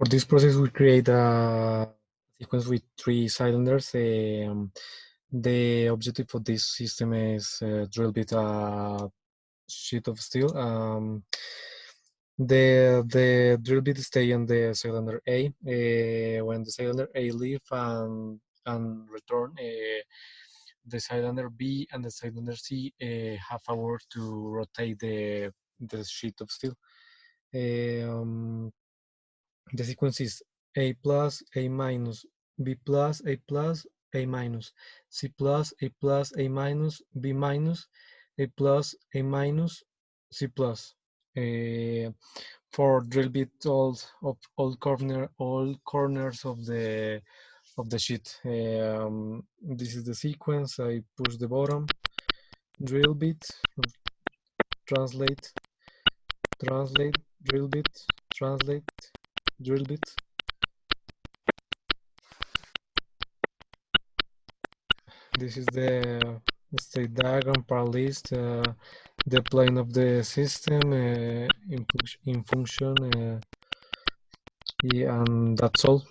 For this process, we create a sequence with 3 cylinders. The objective of this system is drill bit a sheet of steel. The drill bit stay on the cylinder A. When the cylinder A leave and return, the cylinder B and the cylinder C have a work to rotate the sheet of steel. The sequence is A plus, A minus, B plus, A plus, A minus, C plus, A plus, A minus, B minus, A plus, A minus, C plus. For drill bit all corners of the sheet. This is the sequence. I push the bottom, drill bit, translate, translate, drill bit, translate, drill bit. This is the state diagram, part list, the plane of the system in function, yeah, and that's all.